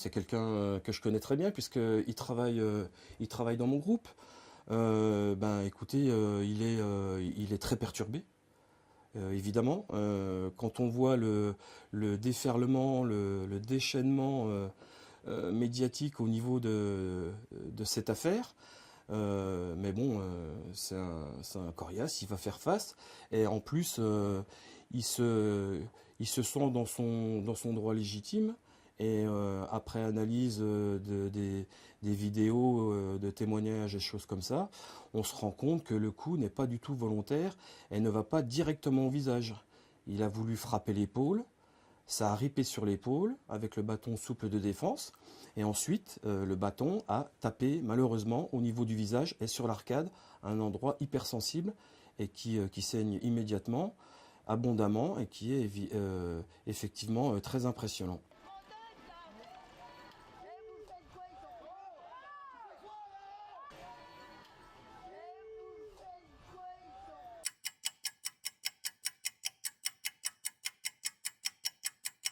c'est quelqu'un que je connais très bien il travaille dans mon groupe. Ben écoutez, il est très perturbé. Évidemment, quand on voit le déferlement, le déchaînement médiatique au niveau de cette affaire, mais bon, c'est un coriace, il va faire face, et en plus, il se, il se sent dans son droit légitime, et après analyse des vidéos de témoignages et choses comme ça, on se rend compte que le coup n'est pas du tout volontaire et ne va pas directement au visage. Il a voulu frapper l'épaule, ça a ripé sur l'épaule avec le bâton souple de défense. Et ensuite, le bâton a tapé malheureusement au niveau du visage et sur l'arcade, un endroit hypersensible et qui saigne immédiatement, abondamment et qui est effectivement très impressionnant.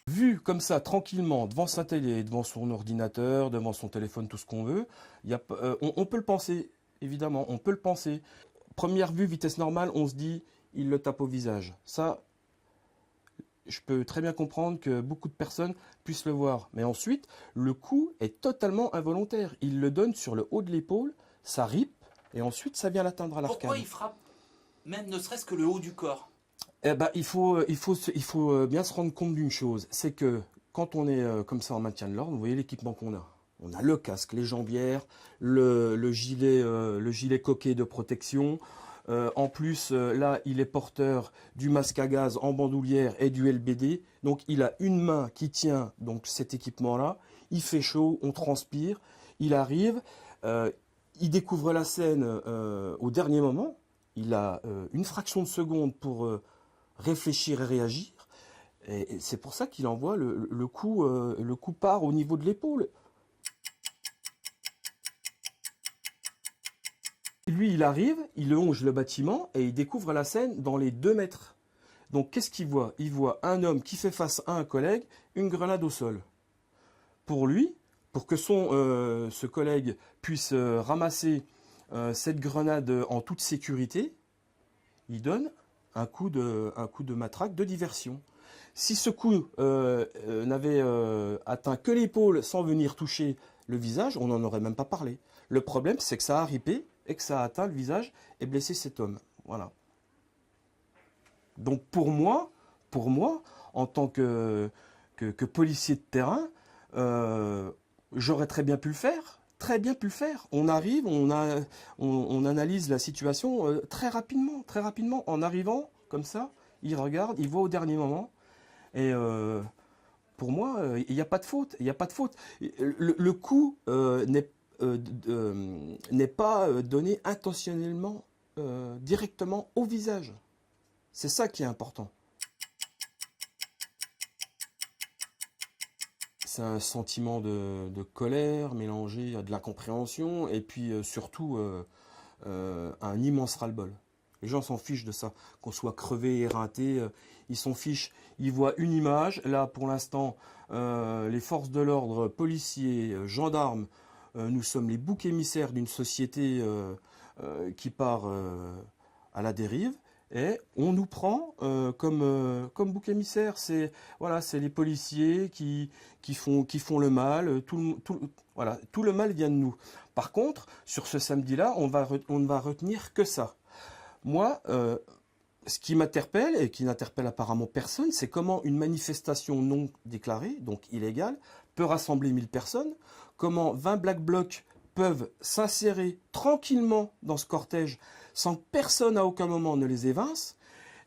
Vu comme ça, tranquillement, devant sa télé, devant son ordinateur, devant son téléphone, tout ce qu'on veut, on peut le penser, évidemment, on peut le penser. Première vue, vitesse normale, on se dit, il le tape au visage. Ça, je peux très bien comprendre que beaucoup de personnes puissent le voir. Mais ensuite, le coup est totalement involontaire. Il le donne sur le haut de l'épaule, ça ripe, et ensuite, ça vient l'atteindre à l'arcade. Pourquoi il frappe même ne serait-ce que le haut du corps? Eh ben, il faut bien se rendre compte d'une chose, c'est que quand on est comme ça en maintien de l'ordre, vous voyez l'équipement qu'on a. On a le casque, les jambières, le gilet coquet de protection. En plus, là, il est porteur du masque à gaz en bandoulière et du LBD. Donc, il a une main qui tient donc cet équipement-là. Il fait chaud, on transpire. Il arrive, il découvre la scène au dernier moment. Il a une fraction de seconde pour réfléchir et réagir. Et c'est pour ça qu'il envoie le coup part au niveau de l'épaule. Lui, il arrive, il longe le bâtiment et il découvre la scène dans les 2 mètres. Donc, qu'est-ce qu'il voit? Il voit un homme qui fait face à un collègue, une grenade au sol. Pour lui, pour que ce collègue puisse ramasser cette grenade en toute sécurité, il donne un coup de matraque de diversion. Si ce coup n'avait atteint que l'épaule sans venir toucher le visage, on n'en aurait même pas parlé. Le problème, c'est que ça a ripé et que ça a atteint le visage et blessé cet homme. Voilà. Donc pour moi, en tant que policier de terrain, j'aurais très bien pu le faire. Très bien pu le faire. On arrive, on analyse la situation très rapidement. En arrivant, comme ça, il regarde, il voit au dernier moment. Et pour moi, il n'y a pas de faute. Il n'y a pas de faute. Le coup n'est pas donné intentionnellement, directement au visage. C'est ça qui est important. C'est un sentiment de colère mélangé à de l'incompréhension et puis surtout un immense ras-le-bol. Les gens s'en fichent de ça, qu'on soit crevé, éreinté, ils s'en fichent. Ils voient une image. Là, pour l'instant, les forces de l'ordre, policiers, gendarmes, nous sommes les boucs émissaires d'une société qui part à la dérive. Et on nous prend comme bouc émissaire. C'est voilà, c'est les policiers qui font le mal. Voilà, tout le mal vient de nous. Par contre, sur ce samedi-là, on ne va retenir que ça. Moi, ce qui m'interpelle et qui n'interpelle apparemment personne, c'est comment une manifestation non déclarée, donc illégale, peut rassembler 1000 personnes, comment 20 Black Blocs peuvent s'insérer tranquillement dans ce cortège sans que personne à aucun moment ne les évince,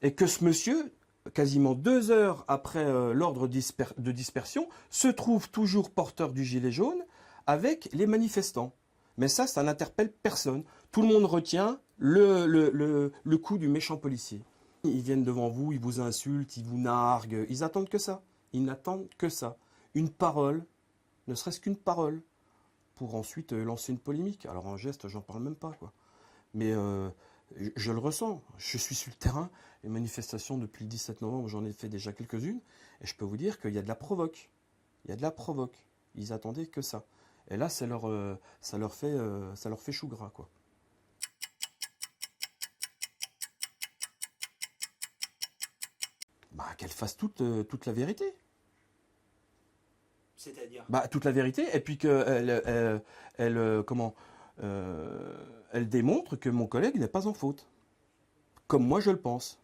et que ce monsieur, quasiment 2 heures après l'ordre de dispersion, se trouve toujours porteur du gilet jaune avec les manifestants. Mais ça n'interpelle personne. Tout le monde retient le coup du méchant policier. Ils viennent devant vous, ils vous insultent, ils vous narguent, ils attendent que ça. Ils n'attendent que ça. Une parole, ne serait-ce qu'une parole, pour ensuite lancer une polémique. Alors en geste, j'en parle même pas, quoi. Mais je le ressens. Je suis sur le terrain. Les manifestations depuis le 17 novembre, j'en ai fait déjà quelques-unes. Et je peux vous dire qu'il y a de la provoque. Il y a de la provoque. Ils attendaient que ça. Et là, ça leur fait chou gras, quoi. Bah, qu'elle fasse toute la vérité. C'est-à-dire? Bah, toute la vérité, et puis comment, elle démontre que mon collègue n'est pas en faute, comme moi je le pense.